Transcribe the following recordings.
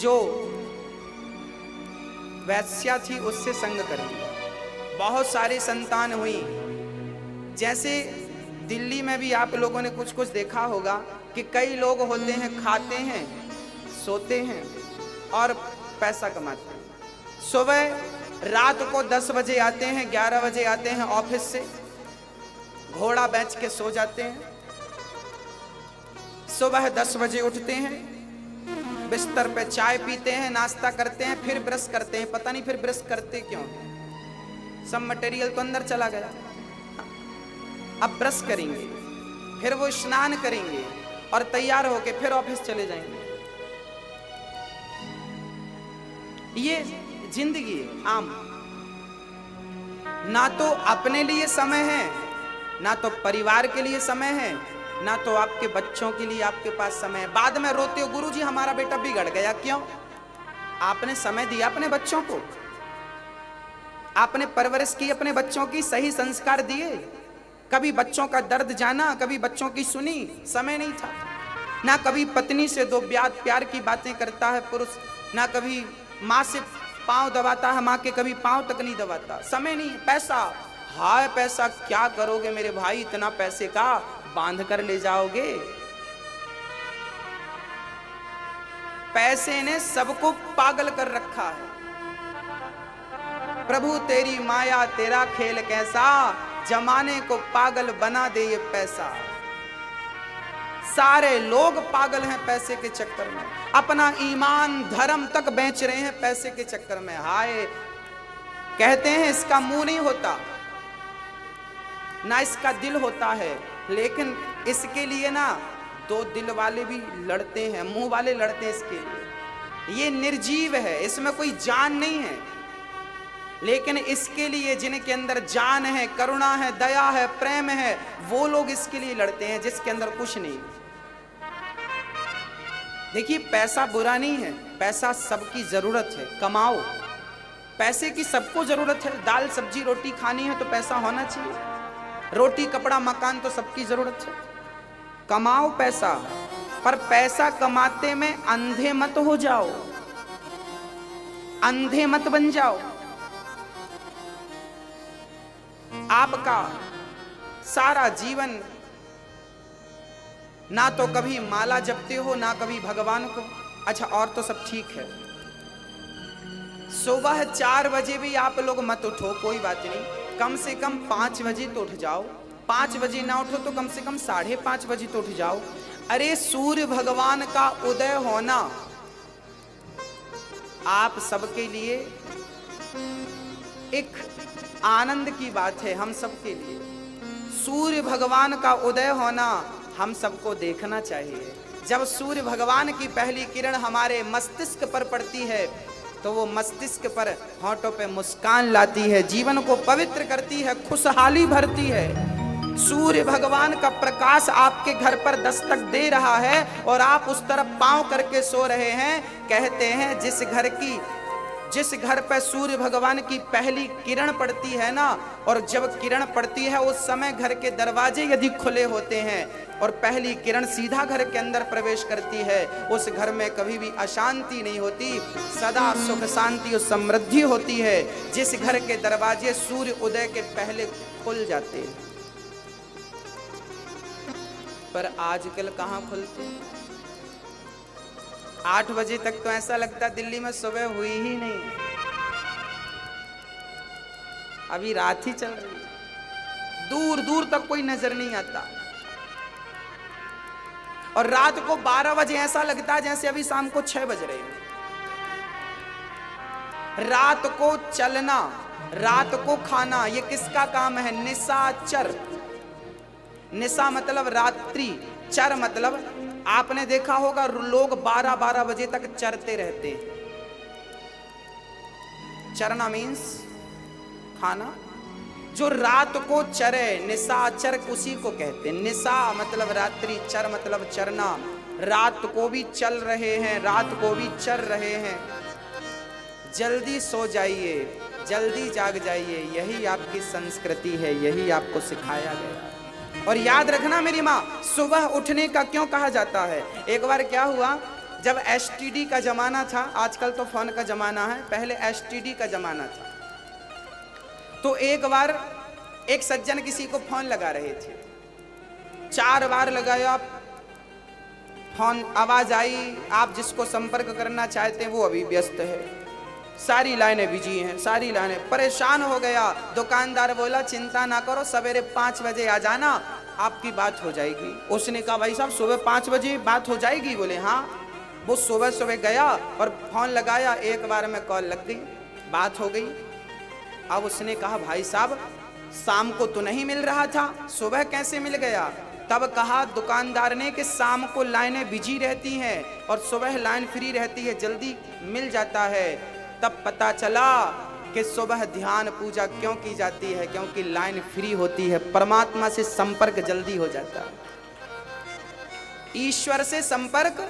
जो वैश्या थी उससे संग कर लिया। बहुत सारी संतान हुई। जैसे दिल्ली में भी आप लोगों ने कुछ कुछ देखा होगा कि कई लोग होते हैं, खाते हैं, सोते हैं और पैसा कमाते हैं। सुबह रात को 10 बजे आते हैं, 11 बजे आते हैं ऑफिस से, घोड़ा बेच के सो जाते हैं। सुबह 10 बजे उठते हैं, बिस्तर पे चाय पीते हैं, नाश्ता करते हैं, फिर ब्रश करते हैं। पता नहीं फिर ब्रश करते क्यों, सब मटेरियल तो अंदर चला गया। अब ब्रश करेंगे, फिर वो स्नान करेंगे और तैयार होके फिर ऑफिस चले जाएंगे। ये जिंदगी आम। ना तो अपने लिए समय है, ना तो परिवार के लिए समय है, ना तो आपके बच्चों के लिए आपके पास समय है। बाद में रोते हो, गुरुजी हमारा बेटा बिगड़ गया। क्यों? आपने समय दिया अपने बच्चों को, आपने परवरिश की अपने बच्चों की, सही संस्कार दिए। कभी बच्चों का दर्द जाना, कभी बच्चों की सुनी, समय नहीं था। ना कभी पत्नी से दो प्यार की बातें करता है पुरुष, ना कभी माँ से पांव दबाता है, माँ के कभी पांव तक नहीं दबाता। समय नहीं। पैसा, हाय पैसा, क्या करोगे मेरे भाई, इतना पैसे का बांध कर ले जाओगे। पैसे ने सबको पागल कर रखा है। प्रभु तेरी माया तेरा खेल कैसा, जमाने को पागल बना दे ये पैसा। सारे लोग पागल हैं पैसे के चक्कर में, अपना ईमान धर्म तक बेच रहे हैं पैसे के चक्कर में। हाय, कहते हैं इसका मुंह नहीं होता ना इसका दिल होता है, लेकिन इसके लिए ना दो दिल वाले भी लड़ते हैं, मुंह वाले लड़ते हैं इसके लिए। ये निर्जीव है, इसमें कोई जान नहीं है, लेकिन इसके लिए जिनके अंदर जान है, करुणा है, दया है, प्रेम है, वो लोग इसके लिए लड़ते हैं जिसके अंदर कुछ नहीं। देखिए, पैसा बुरा नहीं है, पैसा सबकी जरूरत है, कमाओ। पैसे की सबको जरूरत है। दाल सब्जी रोटी खानी है तो पैसा होना चाहिए। रोटी कपड़ा मकान तो सबकी जरूरत है। कमाओ पैसा, पर पैसा कमाते में अंधे मत हो जाओ, अंधे मत बन जाओ। आपका सारा जीवन ना तो कभी माला जपते हो, ना कभी भगवान को। अच्छा, और तो सब ठीक है। सुबह 4 बजे भी आप लोग मत उठो, कोई बात नहीं, कम से कम 5 बजे तो उठ जाओ। 5 बजे ना उठो तो कम से कम 5:30 बजे तो उठ जाओ। अरे सूर्य भगवान का उदय होना आप सबके लिए एक आनंद की बात है, हम सबके लिए। सूर्य भगवान का उदय होना हम सबको देखना चाहिए। जब सूर्य भगवान की पहली किरण हमारे मस्तिष्क पर पड़ती है तो वो मस्तिष्क पर होंठों पे मुस्कान लाती है, जीवन को पवित्र करती है, खुशहाली भरती है। सूर्य भगवान का प्रकाश आपके घर पर दस्तक दे रहा है और आप उस तरफ पांव करके सो रहे हैं। कहते हैं जिस घर पर सूर्य भगवान की पहली किरण पड़ती है ना, और जब किरण पड़ती है उस समय घर के दरवाजे यदि खुले होते हैं और पहली किरण सीधा घर के अंदर प्रवेश करती है, उस घर में कभी भी अशांति नहीं होती, सदा सुख शांति और समृद्धि होती है। जिस घर के दरवाजे सूर्य उदय के पहले खुल जाते हैं, पर आजकल कहाँ खुलते हैं। 8 बजे तक तो ऐसा लगता है दिल्ली में सुबह हुई ही नहीं, अभी रात ही चल रही है, दूर दूर तक कोई नजर नहीं आता। और रात को 12 बजे ऐसा लगता है जैसे अभी शाम को 6 बज रहे हैं। रात को चलना, रात को खाना, ये किसका काम है? निशाचर। निशा मतलब रात्रि, चर मतलब आपने देखा होगा लोग 12-12 बजे तक चरते रहते हैं। चरना मीन्स खाना। जो रात को चरे, निशाचर उसी को कहते हैं। निशा मतलब रात्रि, चर मतलब चरना। रात को भी चल रहे हैं, रात को भी चर रहे हैं। जल्दी सो जाइए, जल्दी जाग जाइए, यही आपकी संस्कृति है, यही आपको सिखाया गया। और याद रखना मेरी माँ, सुबह उठने का क्यों कहा जाता है। एक बार क्या हुआ, जब एसटीडी का जमाना था, आजकल तो फोन का जमाना है, पहले एसटीडी का जमाना था। तो एक बार एक सज्जन किसी को फोन लगा रहे थे, 4 बार लगाया फोन, आवाज आई, आप जिसको संपर्क करना चाहते हैं वो अभी व्यस्त है, सारी लाइनें बिजी हैं, सारी लाइनें। परेशान हो गया। दुकानदार बोला चिंता ना करो, सवेरे 5 बजे आ जाना, आपकी बात हो जाएगी। उसने कहा भाई साहब सुबह 5 बजे बात हो जाएगी? बोले हाँ। वो सुबह सुबह गया और फोन लगाया, एक बार में कॉल लग गई, बात हो गई। अब उसने कहा भाई साहब शाम को तो नहीं मिल रहा था, सुबह कैसे मिल गया? तब कहा दुकानदार ने कि शाम को लाइनें बिजी रहती हैं और सुबह लाइन फ्री रहती है, जल्दी मिल जाता है। तब पता चला कि सुबह ध्यान पूजा क्यों की जाती है, क्योंकि लाइन फ्री होती है, परमात्मा से संपर्क जल्दी हो जाता है, ईश्वर से संपर्क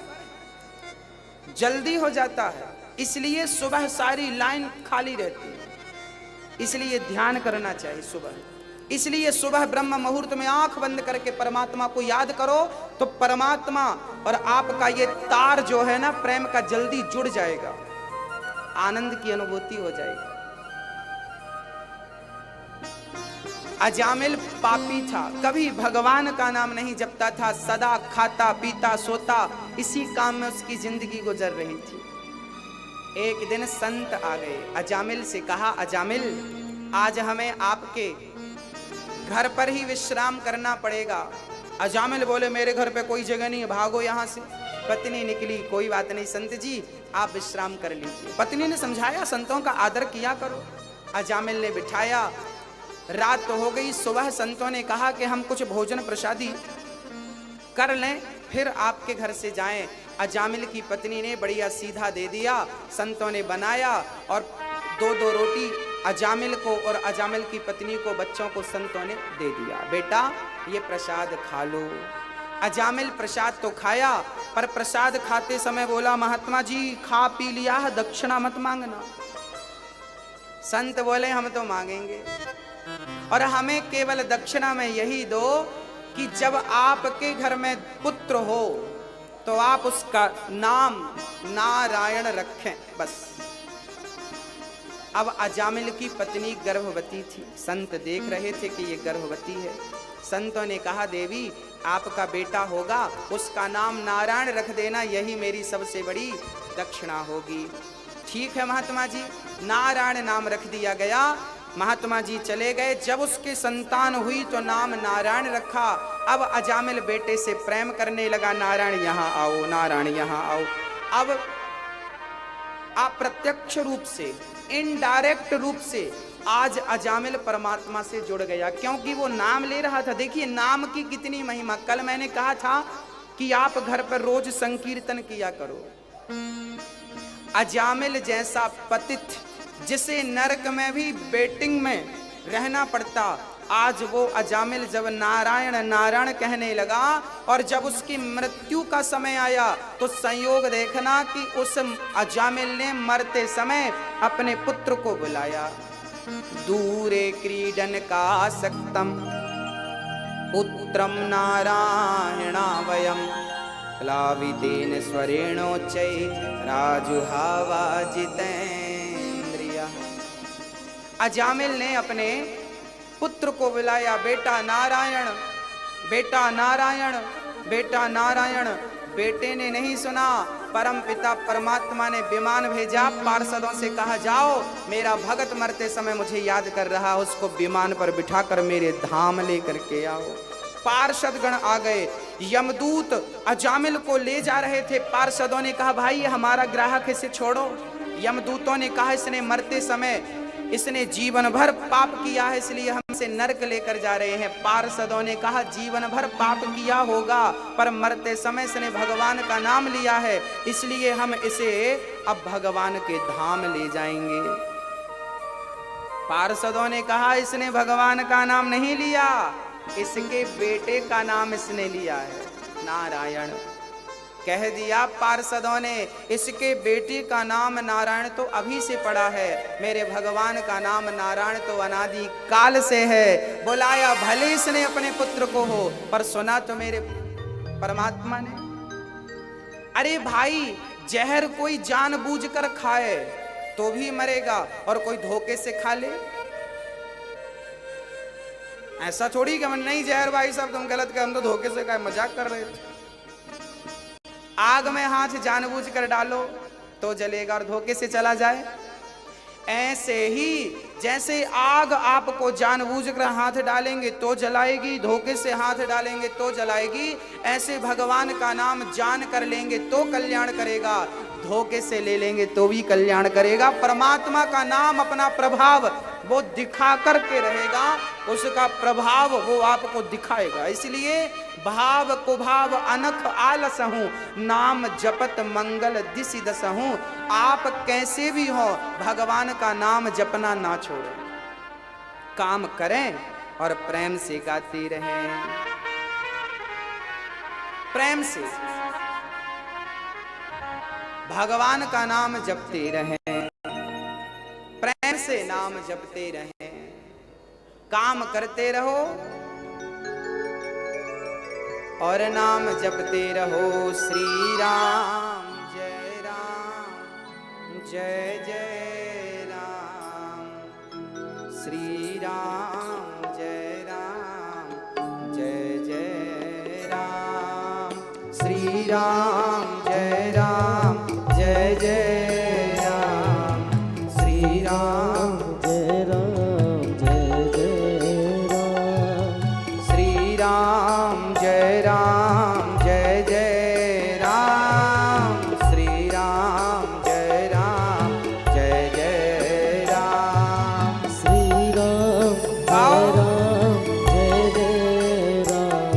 जल्दी हो जाता है, इसलिए सुबह सारी लाइन खाली रहती है, इसलिए ध्यान करना चाहिए सुबह। इसलिए सुबह ब्रह्म मुहूर्त में आंख बंद करके परमात्मा को याद करो तो परमात्मा और आपका ये तार जो है ना प्रेम का जल्दी जुड़ जाएगा, आनंद की अनुभूति हो जाएगी। अजामिल पापी था, कभी भगवान का नाम नहीं जपता था, सदा खाता पीता सोता इसी काम में उसकी जिंदगी गुजर रही थी। एक दिन संत आ गए, अजामिल से कहा अजामिल आज हमें आपके घर पर ही विश्राम करना पड़ेगा। अजामिल बोले मेरे घर पे कोई जगह नहीं है, भागो यहाँ से। पत्नी निकली, कोई बात नहीं संत जी आप विश्राम कर लीजिए। पत्नी ने समझाया संतों का आदर किया करो। अजामिल ने बिठाया, रात तो हो गई, सुबह संतों ने कहा कि हम कुछ भोजन प्रसादी कर लें फिर आपके घर से जाएं। अजामिल की पत्नी ने बढ़िया सीधा दे दिया, संतों ने बनाया और 2-2 रोटी अजामिल को और अजामिल की पत्नी को, बच्चों को संतों ने दे दिया, बेटा ये प्रसाद खा लो। अजामिल प्रसाद तो खाया, पर प्रसाद खाते समय बोला महात्मा जी खा पी लिया है, दक्षिणा मत मांगना। संत बोले हम तो मांगेंगे, और हमें केवल दक्षिणा में यही दो कि जब आपके घर में पुत्र हो तो आप उसका नाम नारायण रखें, बस। अब अजामिल की पत्नी गर्भवती थी, संत देख रहे थे कि ये गर्भवती है। संतों ने कहा देवी आपका बेटा होगा, उसका नाम नारायण रख देना, यही मेरी सबसे बड़ी दक्षिणा होगी। ठीक है महात्मा जी, नारायण नाम रख दिया गया। महात्मा जी चले गए। जब उसकी संतान हुई तो नाम नारायण रखा। अब अजामिल बेटे से प्रेम करने लगा, नारायण यहाँ आओ, नारायण यहाँ आओ। अब अप्रत्यक्ष रूप से, इनडायरेक्ट रूप से आज अजामिल परमात्मा से जुड़ गया, क्योंकि वो नाम ले रहा था। देखिए नाम की कितनी महिमा। कल मैंने कहा था कि आप घर पर रोज संकीर्तन किया करो। अजामिल जैसा पतित जिसे नरक में भी बेटिंग में रहना पड़ता, आज वो अजामिल जब नारायण नारायण कहने लगा और जब उसकी मृत्यु का समय आया तो संयोग देखना कि उस अजामिल ने मरते समय अपने पुत्र को बुलाया। दूरे क्रीडन का सक्तम पुत्रम नारायणा वयम प्लावितेन स्वरेणोच्चै राजुहावा जितेन्द्रिया। अजामिल ने अपने पुत्र को बुलाया, बेटा नारायण, बेटा नारायण, बेटा नारायण। बेटे ने नहीं सुना, परम पिता परमात्मा ने विमान भेजा, पार्षदों से कहा जाओ मेरा भगत मरते समय मुझे याद कर रहा, उसको विमान पर बिठाकर मेरे धाम लेकर के आओ। पार्षद गण आ गए, यमदूत अजामिल को ले जा रहे थे। पार्षदों ने कहा भाई ये हमारा ग्राहक, इसे छोड़ो। यमदूतों ने कहा इसने मरते समय, इसने जीवन भर पाप किया है, इसलिए हम इसे नरक लेकर जा रहे हैं। पार्षदों ने कहा जीवन भर पाप किया होगा पर मरते समय इसने भगवान का नाम लिया है, इसलिए हम इसे अब भगवान के धाम ले जाएंगे। पार्षदों ने कहा इसने भगवान का नाम नहीं लिया, इसके बेटे का नाम इसने लिया है, नारायण। कह दिया पार्षदों ने, इसके बेटे का नाम नारायण तो अभी से पड़ा है, मेरे भगवान का नाम नारायण तो अनादि काल से है। बुलाया भले इसने अपने पुत्र को हो, पर सुना तो मेरे परमात्मा ने। अरे भाई, जहर कोई जानबूझकर खाए तो भी मरेगा और कोई धोखे से खा ले। ऐसा थोड़ी कि हम नहीं जहर भाई साहब तुम गलत कर, हम तो धोखे से खाए, मजाक कर रहे थे। आग में हाथ जानबूझकर डालो तो जलेगा और धोखे से चला जाए। ऐसे ही जैसे आग आपको जानबूझकर हाथ डालेंगे तो जलाएगी, धोखे से हाथ डालेंगे तो जलाएगी, ऐसे भगवान का नाम जान कर लेंगे तो कल्याण करेगा, धोखे से ले लेंगे तो भी कल्याण करेगा। परमात्मा का नाम अपना प्रभाव वो दिखा करके रहेगा, उसका प्रभाव वो आपको दिखाएगा। इसलिए भाव कुभाव अनख आलस हूँ, नाम जपत मंगल दिसि दस हूँ। आप कैसे भी हो भगवान का नाम जपना ना छोड़ें, काम करें और प्रेम से गाते रहें, प्रेम से भगवान का नाम जपते रहें, प्रेम से नाम जपते रहें, काम करते रहो और नाम जपते रहो। श्री राम जय जय राम, श्री राम जय जय राम, श्री राम जय जय राम, श्री राम जय जय राम, श्री राम जय जय राम, श्री राम जय जय राम। श्री राम जय जय राम,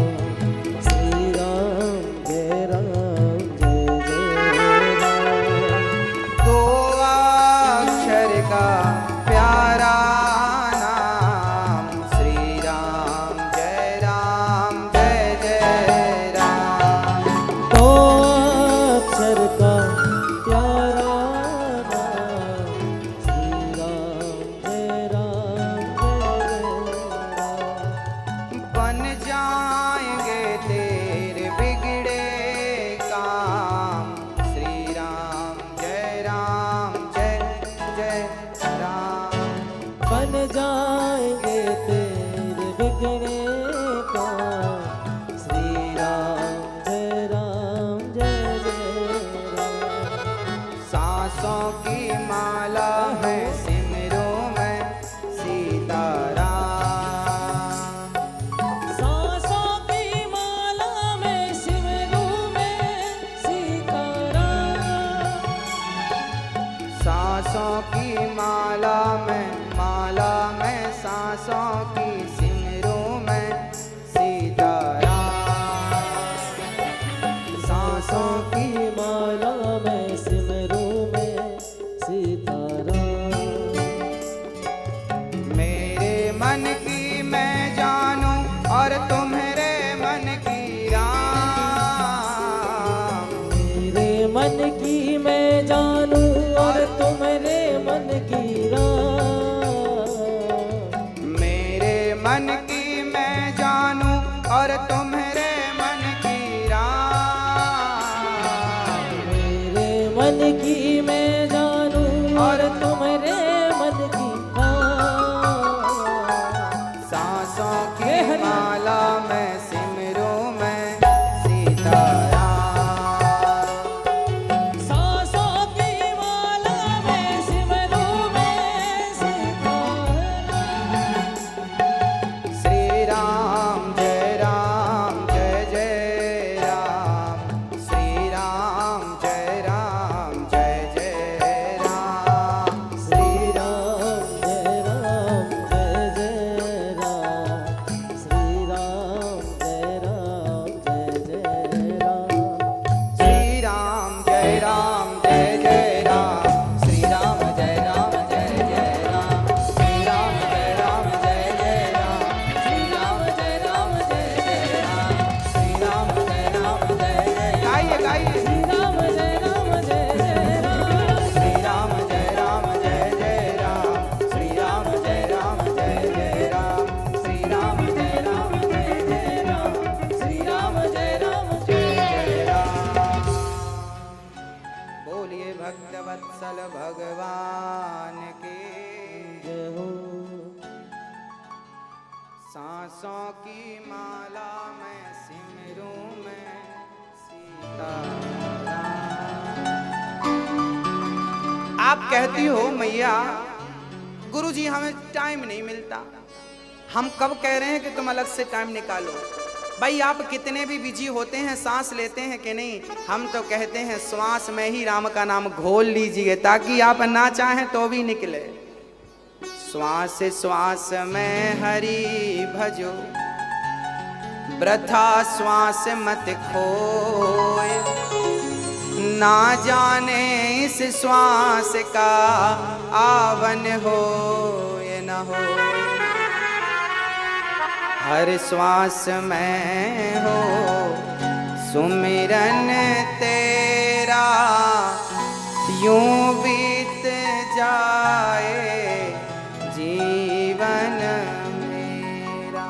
श्री राम जय जय राम। दो अक्षर का प्यारा नाम, श्री राम जय जय राम। दो अक्षर का प्यारा नाम, श्री राम जय राम। बन जाएंगे तेरे बिगड़े काम, श्री राम जय जय राम। बन जाएंगे तेरे बिगड़े काम, श्री राम जय जय राम। सांसों की माला है सिमरों में सीताराम, सांसों की माला में सिमरूं में सीताराम। सांसों की माला में सांसों की सिमरों में सीताराम, सांसों की माला में सिमरूं में सीताराम। मेरे मन की मैं जानूं और तुम्हारे मन की राम, मेरे मन की मैं जानूं और तुम्हारे मन की राम। मेरे भगवान के जय हो। सांसों की माला में सिमरूं मैं सीताराम। आप कहती हो मैया गुरुजी हमें टाइम नहीं मिलता। हम कब कह रहे हैं कि तुम अलग से टाइम निकालो? भाई आप कितने भी बिजी होते हैं, सांस लेते हैं कि नहीं? हम तो कहते हैं श्वास में ही राम का नाम घोल लीजिए ताकि आप ना चाहें तो भी निकले। श्वास श्वास में हरि भजो, वृथा श्वास मत खोए, ना जाने इस श्वास का आवन हो ये न हो। हर श्वास में हो सुमिरन तेरा, यूं बीत जाए जीवन मेरा।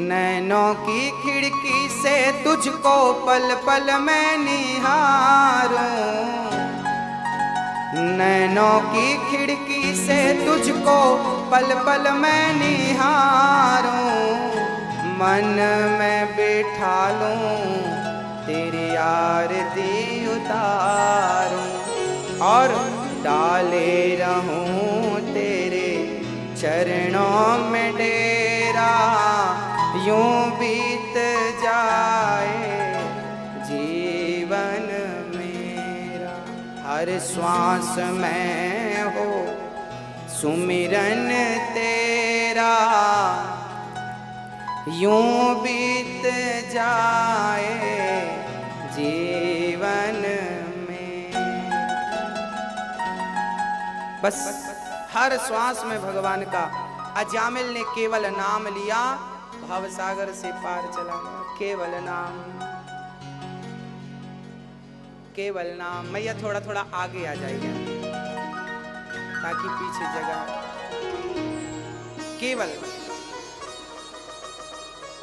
नैनों की खिड़की से तुझको पल पल में निहारूं, नैनों की खिड़की से तुझको पल पल में निहारूं, मन में बिठा लूं तेरी आरती उतारूं, और डाले रहूं तेरे चरणों में डेरा, यूं बीत जाए जीवन मेरा। हर श्वास में हो सुमिरन तेरा, यूं बीत जाए जीवन में। बस हर श्वास में भगवान का। अजामिल ने केवल नाम लिया, भवसागर से पार चला गया। केवल नाम, केवल नाम। मैया थोड़ा थोड़ा आगे आ जाइए ताकि पीछे जगह। केवल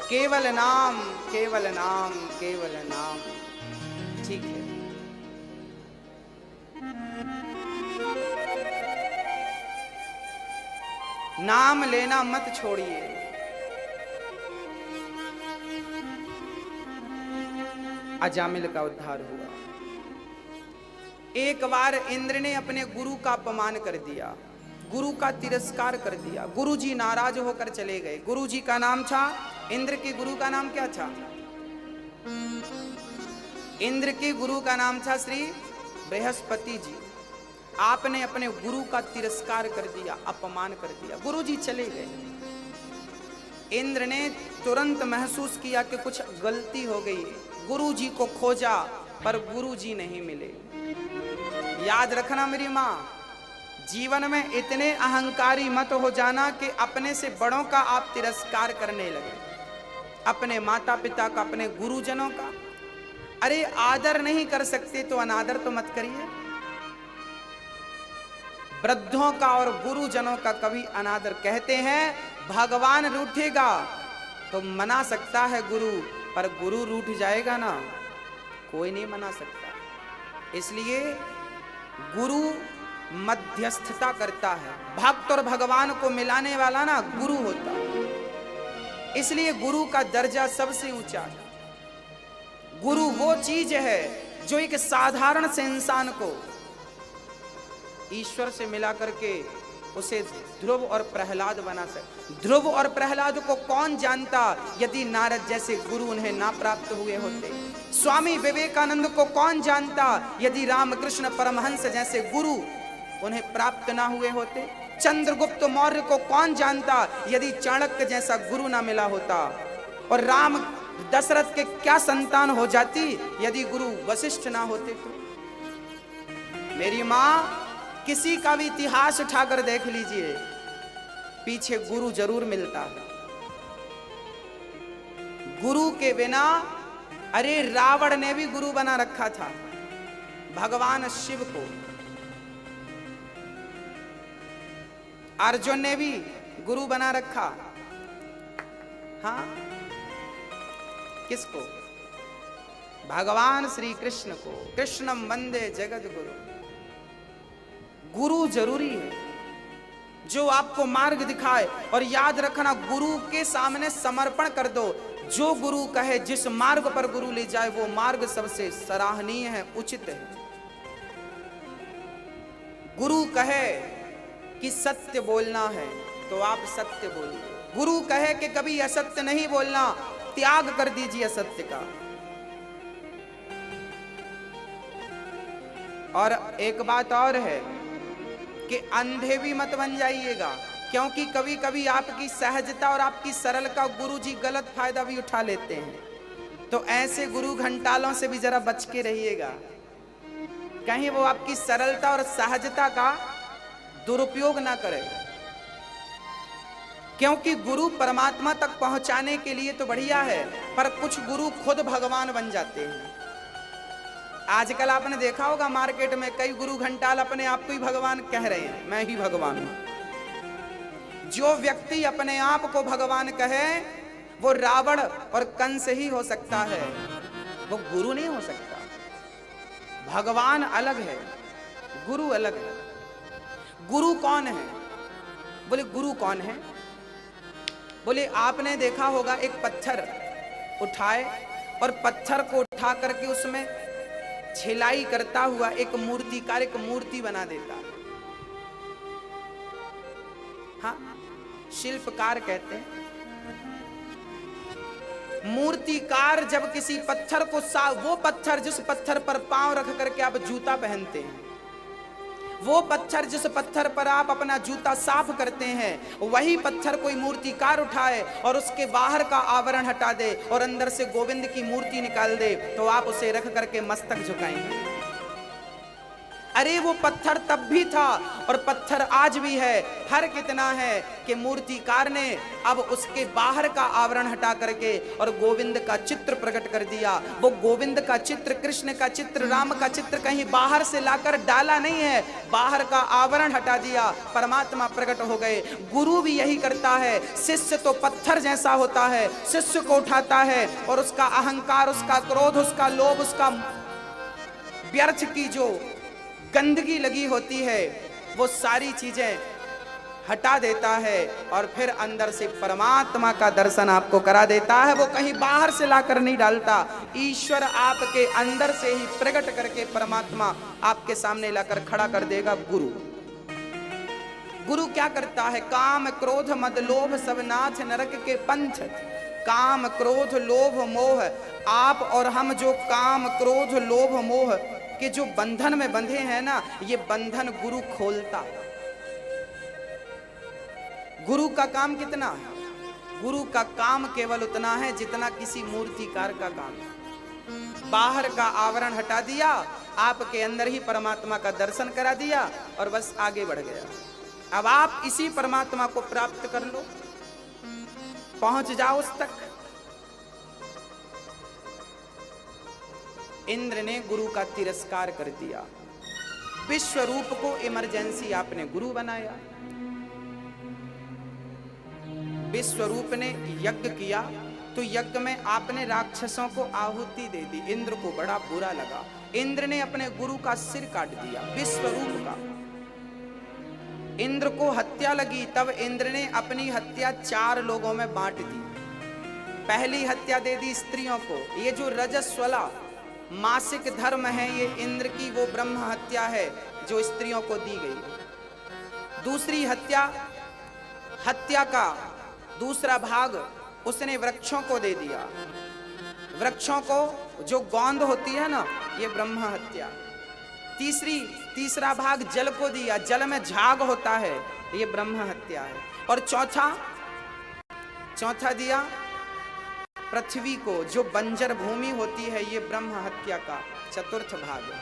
केवल नाम, केवल नाम, केवल नाम। ठीक है। नाम लेना मत छोड़िए। अजामिल का उद्धार हुआ। एक बार इंद्र ने अपने गुरु का अपमान कर दिया, गुरु का तिरस्कार कर दिया। गुरु जी नाराज होकर चले गए। गुरु जी का नाम था, इंद्र के गुरु का नाम क्या था? इंद्र के गुरु का नाम था श्री बृहस्पति जी। आपने अपने गुरु का तिरस्कार कर दिया, अपमान कर दिया। गुरु जी चले गए। इंद्र ने तुरंत महसूस किया कि कुछ गलती हो गई। गुरु जी को खोजा पर गुरु जी नहीं मिले। याद रखना मेरी माँ, जीवन में इतने अहंकारी मत हो जाना कि अपने से बड़ों का आप तिरस्कार करने लगे, अपने माता पिता का, अपने गुरुजनों का। अरे आदर नहीं कर सकते तो अनादर तो मत करिए। वृद्धों का और गुरुजनों का कभी अनादर। कहते हैं भगवान रूठेगा तो मना सकता है गुरु, पर गुरु रूठ जाएगा ना, कोई नहीं मना सकता। इसलिए गुरु मध्यस्थता करता है। भक्त और भगवान को मिलाने वाला ना गुरु होता है। इसलिए गुरु का दर्जा सबसे ऊंचा है। गुरु वो चीज है जो एक साधारण से इंसान को ईश्वर से मिला करके उसे ध्रुव और प्रहलाद बना सके। ध्रुव और प्रहलाद को कौन जानता यदि नारद जैसे गुरु उन्हें ना प्राप्त हुए होते। स्वामी विवेकानंद को कौन जानता यदि रामकृष्ण परमहंस जैसे गुरु उन्हें प्राप्त ना हुए होते। चंद्रगुप्त मौर्य को कौन जानता यदि चाणक्य जैसा गुरु ना मिला होता। और राम दशरथ के क्या संतान हो जाती यदि गुरु वशिष्ठ ना होते तो। मेरी माँ, किसी का भी इतिहास उठाकर देख लीजिए, पीछे गुरु जरूर मिलता है। गुरु के बिना, अरे रावण ने भी गुरु बना रखा था भगवान शिव को। अर्जुन ने भी गुरु बना रखा। हाँ, किसको? भगवान श्री कृष्ण को, कृष्णम वंदे जगत गुरु। गुरु जरूरी है, जो आपको मार्ग दिखाए। और याद रखना, गुरु के सामने समर्पण कर दो। जो गुरु कहे, जिस मार्ग पर गुरु ले जाए, वो मार्ग सबसे सराहनीय है, उचित है। गुरु कहे कि सत्य बोलना है तो आप सत्य बोलिए। गुरु कहे कि कभी असत्य नहीं बोलना, त्याग कर दीजिए असत्य का। और एक बात और है कि अंधे भी मत बन जाइएगा, क्योंकि कभी कभी आपकी सहजता और आपकी सरल का गुरु जी गलत फायदा भी उठा लेते हैं। तो ऐसे गुरु घंटालों से भी जरा बच के रहिएगा, कहीं वो आपकी सरलता और सहजता का दुरुपयोग ना करे। क्योंकि गुरु परमात्मा तक पहुंचाने के लिए तो बढ़िया है, पर कुछ गुरु खुद भगवान बन जाते हैं। आजकल आपने देखा होगा मार्केट में कई गुरु घंटाल अपने आप को ही भगवान कह रहे हैं, मैं ही भगवान हूं। जो व्यक्ति अपने आप को भगवान कहे वो रावण और कंस ही हो सकता है, वो गुरु नहीं हो सकता। भगवान अलग है, गुरु अलग है। गुरु कौन है? बोले गुरु कौन है? बोले आपने देखा होगा एक पत्थर उठाए और पत्थर को उठा करके उसमें छिलाई करता हुआ एक मूर्तिकार एक मूर्ति बना देता है। हाँ, शिल्पकार कहते हैं। मूर्तिकार जब किसी पत्थर को वो पत्थर जिस पत्थर पर पांव रख करके आप जूता पहनते हैं, वो पत्थर जिस पत्थर पर आप अपना जूता साफ करते हैं, वही पत्थर कोई मूर्तिकार उठाए और उसके बाहर का आवरण हटा दे और अंदर से गोविंद की मूर्ति निकाल दे, तो आप उसे रख करके मस्तक झुकाएंगे। अरे वो पत्थर तब भी था और पत्थर आज भी है। फर्क इतना है कि मूर्तिकार ने अब उसके बाहर का आवरण हटा करके और गोविंद का चित्र प्रकट कर दिया। वो गोविंद का चित्र, कृष्ण का चित्र, राम का चित्र कहीं बाहर से लाकर डाला नहीं है, बाहर का आवरण हटा दिया, परमात्मा प्रकट हो गए। गुरु भी यही करता है। शिष्य तो पत्थर जैसा होता है, शिष्य को उठाता है और उसका अहंकार, उसका क्रोध, उसका लोभ, उसका व्यर्थ की जो गंदगी लगी होती है, वो सारी चीजें हटा देता है और फिर अंदर से परमात्मा का दर्शन आपको करा देता है। वो कहीं बाहर से लाकर नहीं डालता, ईश्वर आपके अंदर से ही प्रकट करके परमात्मा आपके सामने लाकर खड़ा कर देगा। गुरु गुरु क्या करता है? काम क्रोध मद लोभ सब नाथ नरक के पंथ। काम क्रोध लोभ मोह, आप और हम जो काम क्रोध लोभ मोह के जो बंधन में बंधे हैं ना, ये बंधन गुरु खोलता। गुरु का काम कितना है? गुरु का काम केवल उतना है जितना किसी मूर्तिकार का काम है। बाहर का आवरण हटा दिया, आपके अंदर ही परमात्मा का दर्शन करा दिया और बस आगे बढ़ गया। अब आप इसी परमात्मा को प्राप्त कर लो, पहुंच जाओ उस तक। इंद्र ने गुरु का तिरस्कार कर दिया। विश्व रूप को इमरजेंसी आपने गुरु बनाया। विश्व रूप ने यज्ञ किया तो यज्ञ में आपने राक्षसों को आहुति दे दी। इंद्र को बड़ा बुरा लगा। इंद्र ने अपने गुरु का सिर काट दिया, विश्व रूप का। इंद्र को हत्या लगी, तब इंद्र ने अपनी हत्या 4 लोगों में बांट दी। पहली हत्या दे दी स्त्रियों को। ये जो रजस्वला मासिक धर्म है, ये इंद्र की वो ब्रह्म हत्या है जो स्त्रियों को दी गई। दूसरी हत्या का दूसरा भाग उसने वृक्षों को दे दिया। वृक्षों को जो गोंद होती है ना, ये ब्रह्म हत्या। तीसरा भाग जल को दिया, जल में झाग होता है, ये ब्रह्म हत्या है। और चौथा दिया पृथ्वी को, जो बंजर भूमि होती है, ये ब्रह्म हत्या का चतुर्थ भाग है।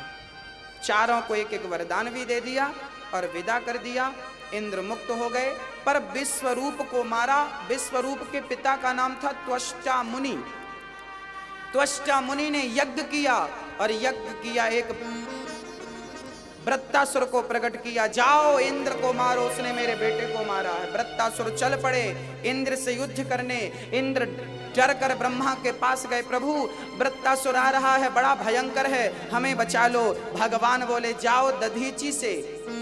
चारों को एक एक वरदान भी दे दिया और विदा कर दिया। इंद्र मुक्त हो गए। पर विश्वरूप को मारा। विश्वरूप के पिता का नाम था त्वष्टा मुनि। त्वष्टा मुनि ने यज्ञ किया और यज्ञ किया, एक वृत्तासुर को प्रकट किया। जाओ इंद्र को मारो, उसने मेरे बेटे को मारा है। वृत्तासुर चल पड़े इंद्र से युद्ध करने। इंद्र डर कर ब्रह्मा के पास गए, प्रभु वृत्तासुर आ रहा है, बड़ा भयंकर है, हमें बचा लो। भगवान बोले जाओ दधीची से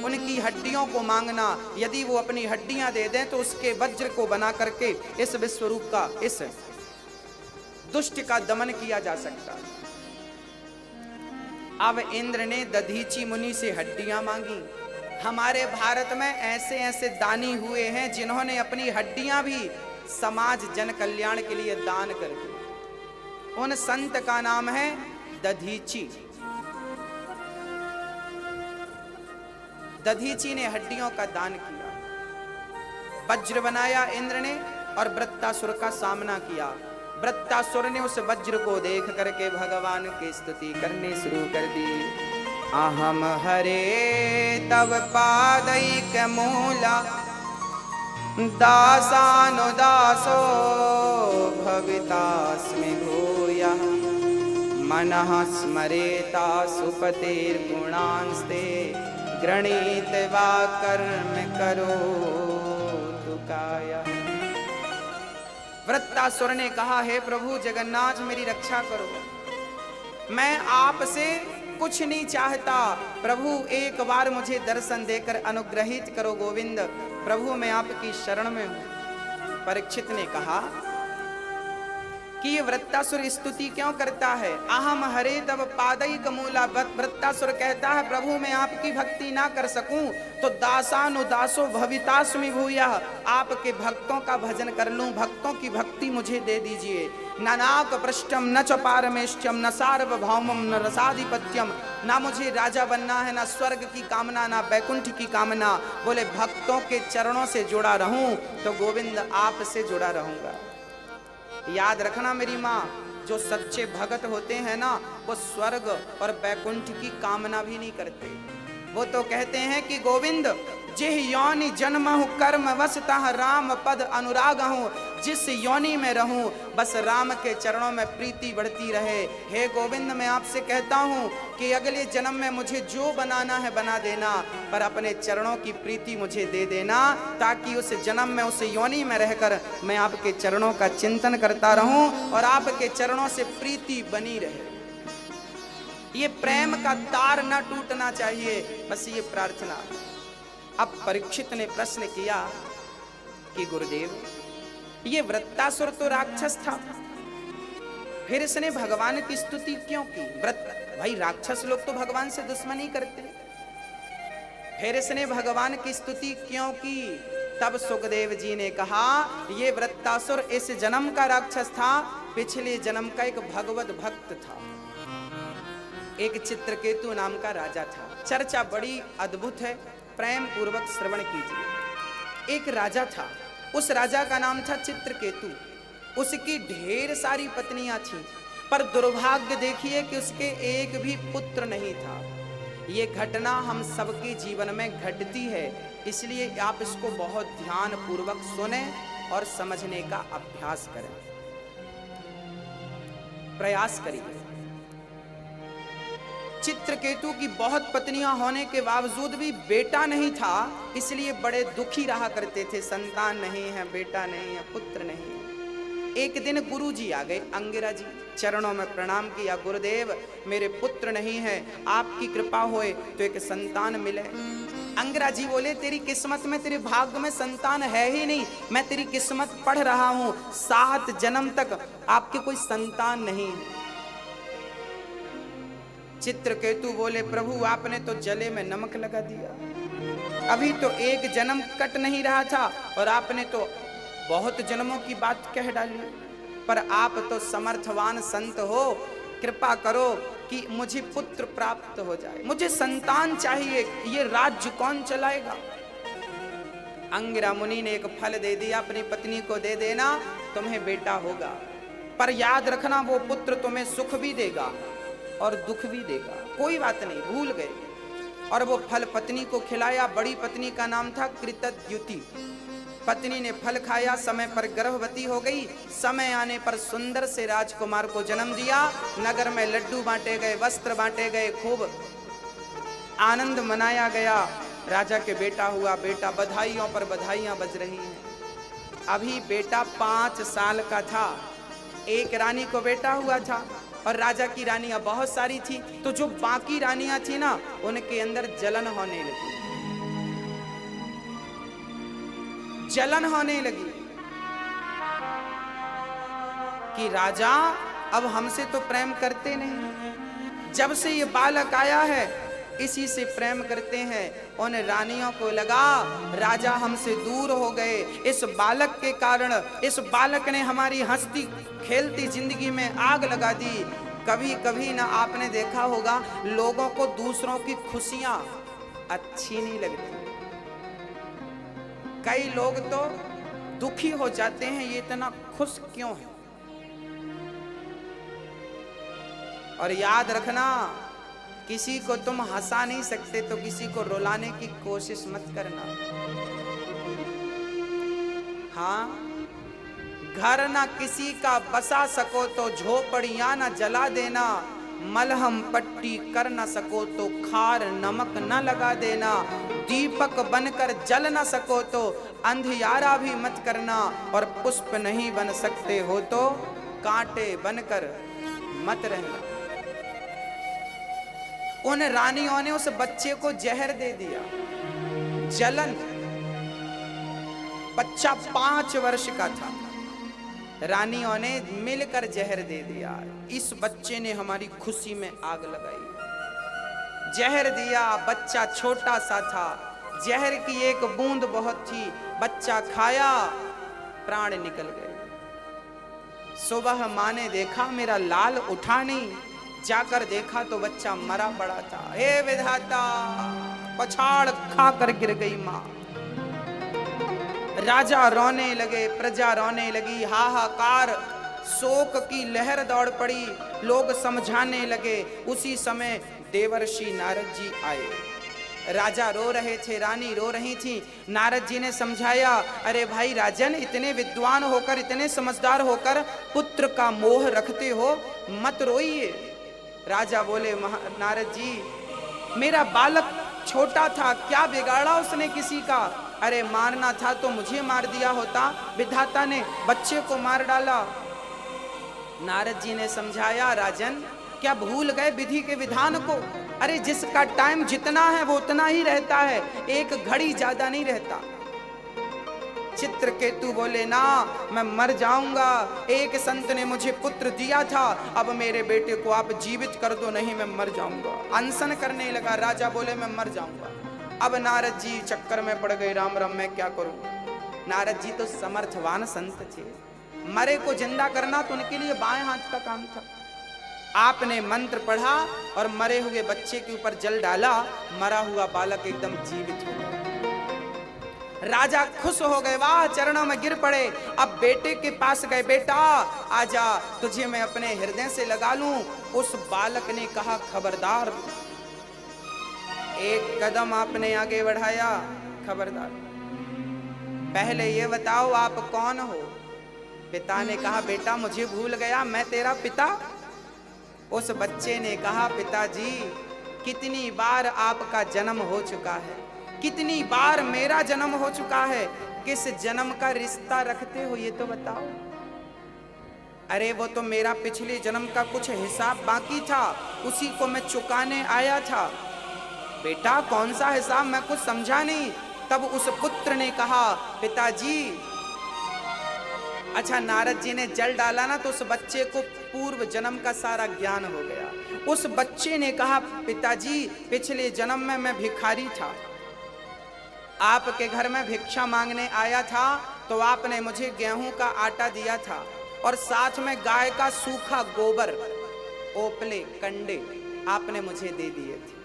उनकी हड्डियों को मांगना, यदि वो अपनी हड्डियां दे दें तो उसके वज्र को बना करके इस विश्वरूप का, इस दुष्ट का दमन किया जा सकता। अब इंद्र ने दधीची मुनि से हड्डियां मांगी। हमारे भारत में ऐसे ऐसे दानी हुए हैं जिन्होंने अपनी हड्डियां भी समाज जन कल्याण के लिए दान कर दी। उन संत का नाम है दधीची। दधीची ने हड्डियों का दान किया, वज्र बनाया इंद्र ने और वृत्तासुर का सामना किया। वृत्तासुर ने उस वज्र को देख करके भगवान की स्तुति करनी शुरू कर दी। अहम हरे तव पादैक मूला दासानुदासो भवितास्मि भूयः मनः स्मरेता सुपतेर्गुणांस्ते गृणीत वा कर्म करोतु कायः। वृत्तासुर ने कहा, हे प्रभु जगन्नाथ मेरी रक्षा करो, मैं आपसे कुछ नहीं चाहता, प्रभु एक बार मुझे दर्शन देकर अनुग्रहित करो गोविंद, प्रभु मैं आपकी शरण में हूं। परीक्षित ने कहा कि ये वृत्तासुर स्तुति क्यों करता है? अहम हरे तव पादैक मूला। वृत्तासुर कहता है प्रभु मैं आपकी भक्ति ना कर सकूं तो दासानुदासो भवितास्मि भूयः, आपके भक्तों का भजन कर लूं, भक्तों की भक्ति मुझे दे दीजिए। न नाक पृष्ठम न च पारमेष्ठ्यम न सार्वभौमम न रसाधिपत्यम, ना मुझे राजा बनना है, ना स्वर्ग की कामना, ना बैकुंठ की कामना। बोले भक्तों के चरणों से जुड़ा रहूं तो गोविंद आपसे जुड़ा रहूंगा। याद रखना मेरी माँ, जो सच्चे भगत होते हैं ना वो स्वर्ग और बैकुंठ की कामना भी नहीं करते। वो तो कहते हैं कि गोविंद जिह योनि जन्महु कर्म वसतः राम पद अनुराग हूँ, जिस योनि में रहूं बस राम के चरणों में प्रीति बढ़ती रहे। हे गोविंद मैं आपसे कहता हूँ कि अगले जन्म में मुझे जो बनाना है बना देना, पर अपने चरणों की प्रीति मुझे दे देना, ताकि उस जन्म में उस योनि में रहकर मैं आपके चरणों का चिंतन करता रहूं और आपके चरणों से प्रीति बनी रहे। ये प्रेम का तार न टूटना चाहिए, बस ये प्रार्थना। अब परीक्षित ने प्रश्न किया कि गुरुदेव ये वृत्तासुर तो राक्षस था, फिर इसने भगवान की स्तुति क्यों की? भाई राक्षस लोग तो भगवान से दुश्मनी करते, फिर इसने भगवान की स्तुति क्यों की? तब सुखदेव जी ने कहा ये वृत्तासुर इस जन्म का राक्षस था, पिछले जन्म का एक भगवत भक्त था, एक चित्रकेतु नाम का राजा था। चर्चा बड़ी अद्भुत है, प्रेम पूर्वक श्रवण कीजिए। एक राजा था, उस राजा का नाम था चित्रकेतु। उसकी ढेर सारी पत्नियां थीं, पर दुर्भाग्य देखिए कि उसके एक भी पुत्र नहीं था। ये घटना हम सबके जीवन में घटती है, इसलिए आप इसको बहुत ध्यान पूर्वक सुने और समझने का अभ्यास करें, प्रयास करिए। चित्रकेतु की बहुत पत्नियां होने के बावजूद भी बेटा नहीं था, इसलिए बड़े दुखी रहा करते थे। संतान नहीं है, बेटा नहीं है, पुत्र नहीं है। एक दिन गुरु जी आ गए, अंगिरा जी, चरणों में प्रणाम किया, गुरुदेव मेरे पुत्र नहीं है, आपकी कृपा होए तो एक संतान मिले। अंगिरा जी बोले तेरी किस्मत में, तेरे भाग्य में संतान है ही नहीं, मैं तेरी किस्मत पढ़ रहा हूं, 7 जन्म तक आपके कोई संतान नहीं है। चित्रकेतु बोले प्रभु आपने तो जले में नमक लगा दिया, अभी तो एक जन्म कट नहीं रहा था और आपने तो बहुत जन्मों की बात कह डाली। पर आप तो समर्थवान संत हो, कृपा करो कि मुझे पुत्र प्राप्त हो जाए, मुझे संतान चाहिए, ये राज्य कौन चलाएगा? अंगिरा मुनि ने एक फल दे दिया, अपनी पत्नी को दे देना, तुम्हें बेटा होगा, पर याद रखना वो पुत्र तुम्हें सुख भी देगा और दुख भी देगा। कोई बात नहीं, भूल गए। और वो फल पत्नी को खिलाया। बड़ी पत्नी का नाम था कृतद्युति। पत्नी ने फल खाया, समय पर गर्भवती हो गई, समय आने पर सुंदर से राजकुमार को जन्म दिया। नगर में लड्डू बांटे गए, वस्त्र बांटे गए, खूब आनंद मनाया गया। राजा के बेटा हुआ, बेटा, बधाइयों पर बधाइयां बज रही हैं। अभी बेटा 5 साल का था, एक रानी को बेटा हुआ था और राजा की रानियां बहुत सारी थी, तो जो बाकी रानियां थी ना, उनके अंदर जलन होने लगी, जलन होने लगी कि राजा अब हमसे तो प्रेम करते नहीं, जब से ये बालक आया है इसी से प्रेम करते हैं। उन रानियों को लगा राजा हमसे दूर हो गए, इस बालक के कारण, इस बालक ने हमारी हंसती खेलती जिंदगी में आग लगा दी। कभी कभी ना आपने देखा होगा लोगों को दूसरों की खुशियां अच्छी नहीं लगती, कई लोग तो दुखी हो जाते हैं, ये इतना खुश क्यों है। और याद रखना, किसी को तुम हंसा नहीं सकते तो किसी को रुलाने की कोशिश मत करना। हाँ, घर ना किसी का बसा सको तो झोपड़ियां ना जला देना, मलहम पट्टी कर ना सको तो खार नमक न लगा देना, दीपक बनकर जल ना सको तो अंधियारा भी मत करना, और पुष्प नहीं बन सकते हो तो कांटे बनकर मत रहना। उन रानियों ने उस बच्चे को जहर दे दिया, जलन। बच्चा 5 वर्ष का था, रानियों ने मिलकर जहर दे दिया। इस बच्चे ने हमारी खुशी में आग लगाई, जहर दिया। बच्चा छोटा सा था, जहर की एक बूंद बहुत थी, बच्चा खाया, प्राण निकल गए। सुबह माँ ने देखा मेरा लाल उठा नहीं, जाकर देखा तो बच्चा मरा पड़ा था। हे विधाता, पछाड़ खाकर गिर गई माँ। राजा रोने लगे, प्रजा रोने लगी, हाहाकार, शोक की लहर दौड़ पड़ी, लोग समझाने लगे। उसी समय देवर्षि नारद जी आए। राजा रो रहे थे, रानी रो रही थी। नारद जी ने समझाया, अरे भाई राजन, इतने विद्वान होकर, इतने समझदार होकर पुत्र का मोह रखते हो, मत रोइए। राजा बोले, नारद जी, मेरा बालक छोटा था, क्या बिगाड़ा उसने किसी का? अरे मारना था तो मुझे मार दिया होता, विधाता ने बच्चे को मार डाला। नारद जी ने समझाया, राजन क्या भूल गए विधि के विधान को? अरे जिसका टाइम जितना है वो उतना ही रहता है, एक घड़ी ज्यादा नहीं रहता। चित्रकेतु बोले, ना मैं मर जाऊंगा, एक संत ने मुझे पुत्र दिया था, अब मेरे बेटे को आप जीवित कर दो, नहीं मैं मर जाऊंगा। अनशन करने लगा। राजा बोले, मैं मर जाऊंगा। अब नारद जी चक्कर में पड़ गए, राम राम मैं क्या करूं। नारद जी तो समर्थवान संत थे, मरे को जिंदा करना तो उनके लिए बाएं हाथ का काम था। आपने मंत्र पढ़ा और मरे हुए बच्चे के ऊपर जल डाला, मरा हुआ बालक एकदम जीवित हो गया। राजा खुश हो गए, वाह, चरणों में गिर पड़े। अब बेटे के पास गए, बेटा आजा, तुझे मैं अपने हृदय से लगा लूं। उस बालक ने कहा, खबरदार। एक कदम आपने आगे बढ़ाया, खबरदार, पहले ये बताओ आप कौन हो? पिता ने कहा, बेटा मुझे भूल गया, मैं तेरा पिता। उस बच्चे ने कहा, पिताजी कितनी बार आपका जन्म हो चुका है, कितनी बार मेरा जन्म हो चुका है, किस जन्म का रिश्ता रखते हो ये तो बताओ। अरे वो तो मेरा पिछले जन्म का कुछ हिसाब बाकी था, उसी को मैं चुकाने आया था। बेटा कौन सा हिसाब, मैं कुछ समझा नहीं। तब उस पुत्र ने कहा, पिताजी, अच्छा नारद जी ने जल डाला ना तो उस बच्चे को पूर्व जन्म का सारा ज्ञान हो गया। उस बच्चे ने कहा, पिताजी पिछले जन्म में मैं भिखारी था, आपके घर में भिक्षा मांगने आया था, तो आपने मुझे गेहूं का आटा दिया था और साथ में गाय का सूखा गोबर, ओपले, कंडे आपने मुझे दे दिए थे।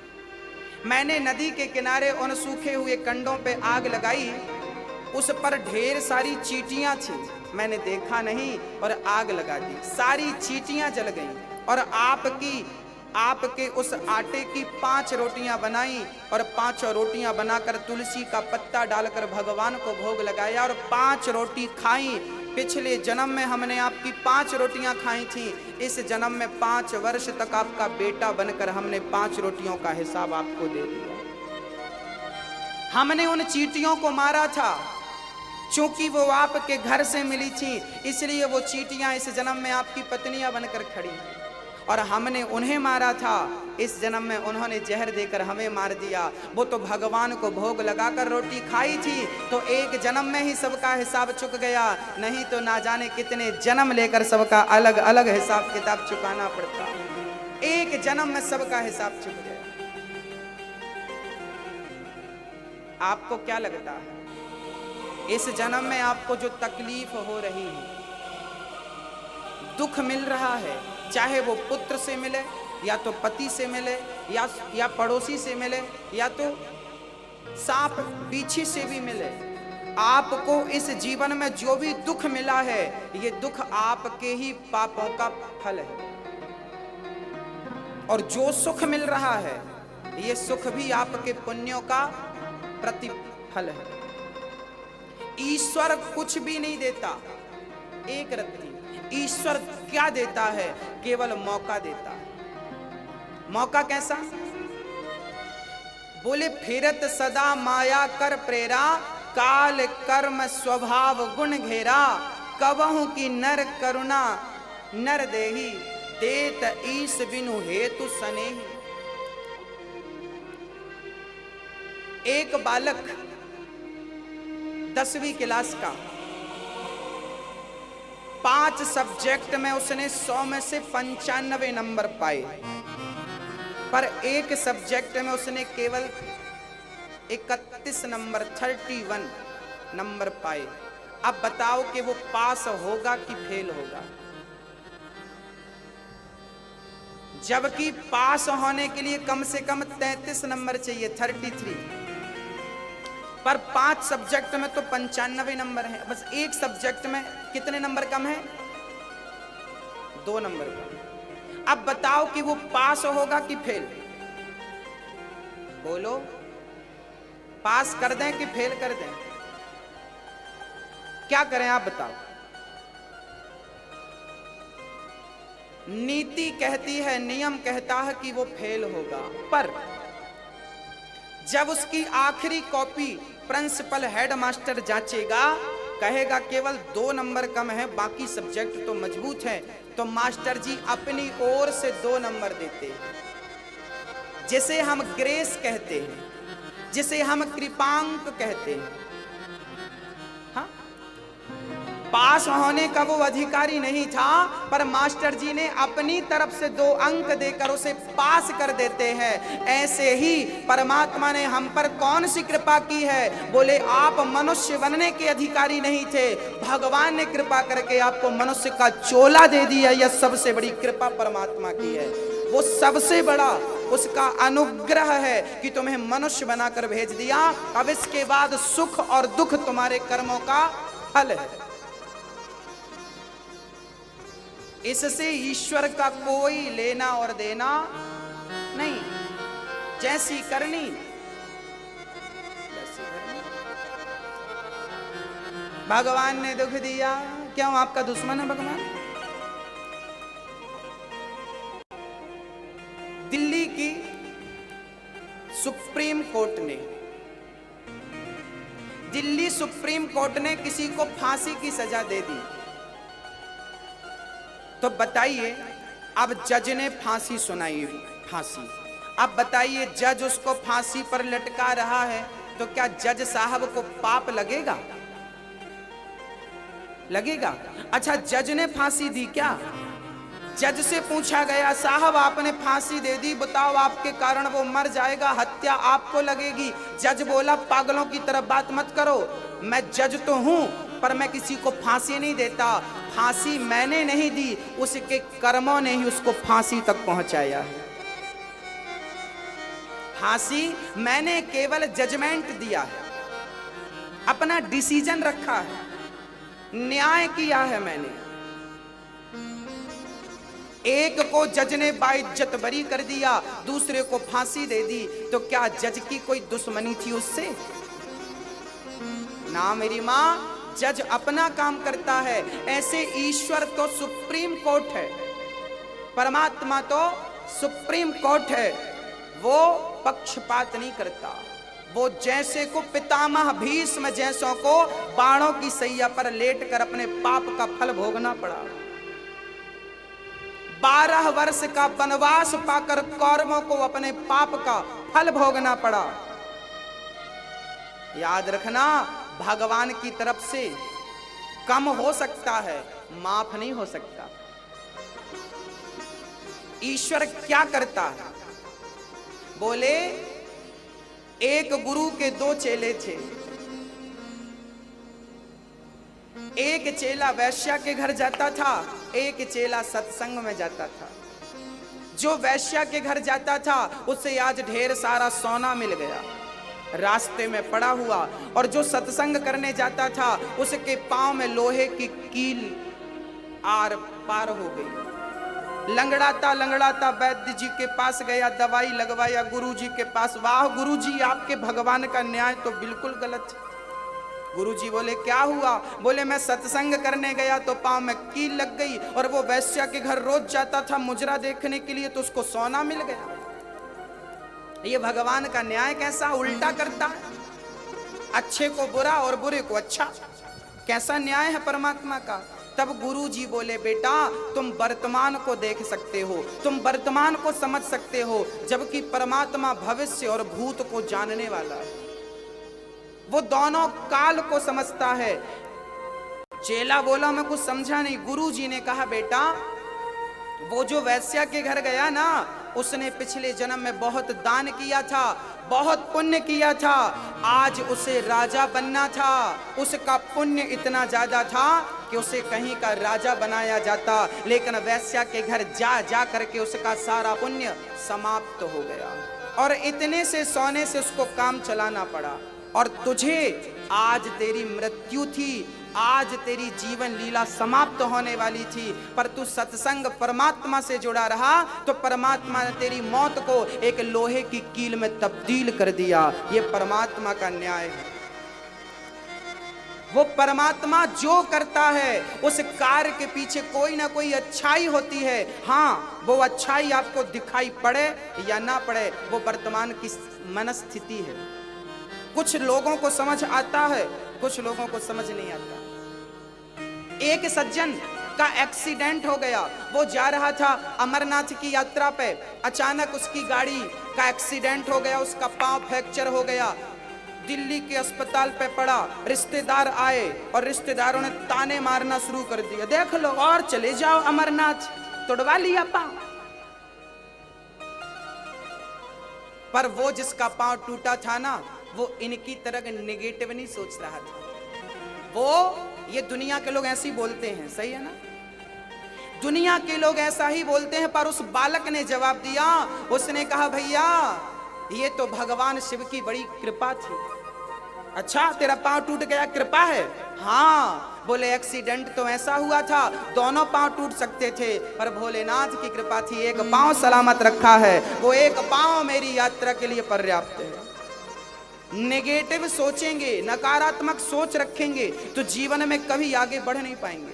मैंने नदी के किनारे उन सूखे हुए कंडों पे आग लगाई, उस पर ढेर सारी चींटियां थी, मैंने देखा नहीं और आग लगा दी, सारी चींटियां जल गईं। और आपके उस आटे की 5 रोटियां बनाई और 5 रोटियां बनाकर तुलसी का पत्ता डालकर भगवान को भोग लगाया और 5 रोटी खाई। पिछले जन्म में हमने आपकी 5 रोटियां खाई थी, इस जन्म में 5 वर्ष तक आपका बेटा बनकर हमने 5 रोटियों का हिसाब आपको दे दिया। हमने उन चींटियों को मारा था, चूंकि वो आपके घर से मिली थी, इसलिए वो चींटियां इस जन्म में आपकी पत्नियां बनकर खड़ी हैं। और हमने उन्हें मारा था, इस जन्म में उन्होंने जहर देकर हमें मार दिया। वो तो भगवान को भोग लगाकर रोटी खाई थी, तो एक जन्म में ही सबका हिसाब चुक गया, नहीं तो ना जाने कितने जन्म लेकर सबका अलग अलग हिसाब किताब चुकाना पड़ता। एक जन्म में सबका हिसाब चुक गया। आपको क्या लगता है, इस जन्म में आपको जो तकलीफ हो रही है, दुख मिल रहा है, चाहे वो पुत्र से मिले, या तो पति से मिले, या पड़ोसी से मिले, या तो सांप बिच्छू से भी मिले, आपको इस जीवन में जो भी दुख मिला है, ये दुख आपके ही पापों का फल है। और जो सुख मिल रहा है, ये सुख भी आपके पुण्यों का प्रतिफल है। ईश्वर कुछ भी नहीं देता, एक रत्ती। ईश्वर क्या देता है? केवल मौका देता है। मौका कैसा? बोले फिरत सदा माया कर प्रेरा, काल कर्म स्वभाव गुण घेरा, कबहु की नर करुणा नर देही, देत ईश बिनु हेतु सनेही। एक बालक 10वीं क्लास का, 5 सब्जेक्ट में उसने 100 में से 95 नंबर पाए, पर एक सब्जेक्ट में उसने केवल 31 नंबर 31 नंबर पाए। अब बताओ कि वो पास होगा कि फेल होगा? जबकि पास होने के लिए कम से कम 33 नंबर चाहिए, 33, पर 5 सब्जेक्ट में तो 95 नंबर है। बस एक सब्जेक्ट में कितने नंबर कम है? 2 नंबर कम। अब बताओ कि वो पास होगा कि फेल? बोलो, पास कर दें कि फेल कर दें? क्या करें आप बताओ? नीति कहती है, नियम कहता है कि वो फेल होगा, पर जब उसकी आखिरी कॉपी प्रिंसिपल हेडमास्टर जांचेगा, कहेगा केवल 2 नंबर कम है, बाकी सब्जेक्ट तो मजबूत है, तो मास्टर जी अपनी ओर से 2 नंबर देते हैं, जिसे हम ग्रेस कहते हैं, जिसे हम कृपांक कहते हैं। हाँ? पास होने का वो अधिकारी नहीं था, पर मास्टर जी ने अपनी तरफ से 2 अंक देकर उसे पास कर देते हैं। ऐसे ही परमात्मा ने हम पर कौन सी कृपा की है? बोले आप मनुष्य बनने के अधिकारी नहीं थे, भगवान ने कृपा करके आपको मनुष्य का चोला दे दिया। यह सबसे बड़ी कृपा परमात्मा की है। वो सबसे बड़ा उसका अनुग्रह है कि तुम्हें मनुष्य बनाकर भेज दिया। अब इसके बाद सुख और दुख तुम्हारे कर्मों का फल है। इससे ईश्वर का कोई लेना और देना नहीं। जैसी करनी वैसी करनी। भगवान ने दुख दिया, क्यों आपका दुश्मन है भगवान? दिल्ली की सुप्रीम कोर्ट ने, दिल्ली सुप्रीम कोर्ट ने किसी को फांसी की सजा दे दी। तो बताइए, अब जज ने फांसी सुनाई, फांसी। अब बताइए, जज उसको फांसी पर लटका रहा है, तो क्या जज साहब को पाप लगेगा? लगेगा? अच्छा, जज ने फांसी दी क्या? जज से पूछा गया, साहब आपने फांसी दे दी, बताओ आपके कारण वो मर जाएगा, हत्या आपको लगेगी। जज बोला, पागलों की तरह बात मत करो, मैं जज तो हूं, पर मैं किसी को फांसी नहीं देता। फांसी मैंने नहीं दी, उसके कर्मों ने ही उसको फांसी तक पहुंचाया है। फांसी मैंने केवल जजमेंट दिया है, अपना डिसीजन रखा है, न्याय किया है मैंने। एक को जज ने बाइज्जत बरी कर दिया, दूसरे को फांसी दे दी, तो क्या जज की कोई दुश्मनी थी उससे? ना मेरी मां, जज अपना काम करता है। ऐसे ईश्वर तो सुप्रीम कोर्ट है, परमात्मा तो सुप्रीम कोर्ट है, वो पक्षपात नहीं करता, वो जैसे को पितामह भीष्म जैसों को बाणों की सैया पर लेटकर अपने पाप का फल भोगना पड़ा। 12 वर्ष का वनवास पाकर कौरवों को अपने पाप का फल भोगना पड़ा। याद रखना, भगवान की तरफ से कम हो सकता है, माफ नहीं हो सकता। ईश्वर क्या करता है? बोले एक गुरु के 2 चेले थे। एक चेला वैश्या के घर जाता था, एक चेला सत्संग में जाता था। जो वैश्या के घर जाता था उसे आज ढेर सारा सोना मिल गया, रास्ते में पड़ा हुआ। और जो सत्संग करने जाता था उसके पांव में लोहे की कील आर पार हो गई। लंगड़ाता लंगड़ाता वैद्य जी के पास गया, दवाई लगवाया गुरु जी के पास। वाह गुरु जी, आपके भगवान का न्याय तो बिल्कुल गलत है। गुरु जी बोले क्या हुआ? बोले मैं सत्संग करने गया तो पांव में कील लग गई, और वो वैश्या के घर रोज जाता था मुजरा देखने के लिए तो उसको सोना मिल गया। ये भगवान का न्याय कैसा उल्टा करता है? अच्छे को बुरा और बुरे को अच्छा, कैसा न्याय है परमात्मा का? तब गुरु जी बोले बेटा, तुम वर्तमान को देख सकते हो, तुम वर्तमान को समझ सकते हो, जबकि परमात्मा भविष्य और भूत को जानने वाला है। वो दोनों काल को समझता है। चेला बोला मैं कुछ समझा नहीं। गुरु जी ने कहा बेटा, वो जो वैश्या के घर गया ना, उसने पिछले जन्म में बहुत दान किया था, बहुत पुण्य किया था। आज उसे राजा बनना था। उसका पुण्य इतना ज्यादा था कि उसे कहीं का राजा बनाया जाता, लेकिन वैश्या के घर जा जा करके उसका सारा पुण्य समाप्त हो गया, और इतने से सोने से उसको काम चलाना पड़ा। और तुझे आज तेरी मृत्यु थी, आज तेरी जीवन लीला समाप्त होने वाली थी, पर तू सत्संग परमात्मा से जुड़ा रहा तो परमात्मा ने तेरी मौत को एक लोहे की कील में तब्दील कर दिया। ये परमात्मा का न्याय है। वो परमात्मा जो करता है उस कार्य के पीछे कोई ना कोई अच्छाई होती है। हाँ, वो अच्छाई आपको दिखाई पड़े या ना पड़े, वो वर्तमान की मनस्थिति है। कुछ लोगों को समझ आता है, कुछ लोगों को समझ नहीं आता। एक सज्जन का एक्सीडेंट हो गया। वो जा रहा था अमरनाथ की यात्रा पे, अचानक उसकी गाड़ी का एक्सीडेंट हो गया, उसका पांव फ्रैक्चर हो गया, दिल्ली के अस्पताल पे पड़ा। रिश्तेदार आए और रिश्तेदारों ने ताने मारना शुरू कर दिया, देख लो और चले जाओ अमरनाथ, तोड़वा लिया पांव। पर वो जिसका पांव टूटा था ना, वो इनकी तरह नेगेटिव नहीं सोच रहा था। वो ये दुनिया के लोग ऐसे ही बोलते हैं, सही है ना? दुनिया के लोग ऐसा ही बोलते हैं। पर उस बालक ने जवाब दिया, उसने कहा भैया ये तो भगवान शिव की बड़ी कृपा थी। अच्छा, तेरा पांव टूट गया, कृपा है? हाँ। बोले एक्सीडेंट तो ऐसा हुआ था, दोनों पांव टूट सकते थे, पर भोलेनाथ की कृपा थी, एक पांव सलामत रखा है। वो एक पांव मेरी यात्रा के लिए पर्याप्त है। नेगेटिव सोचेंगे, नकारात्मक सोच रखेंगे तो जीवन में कभी आगे बढ़ नहीं पाएंगे।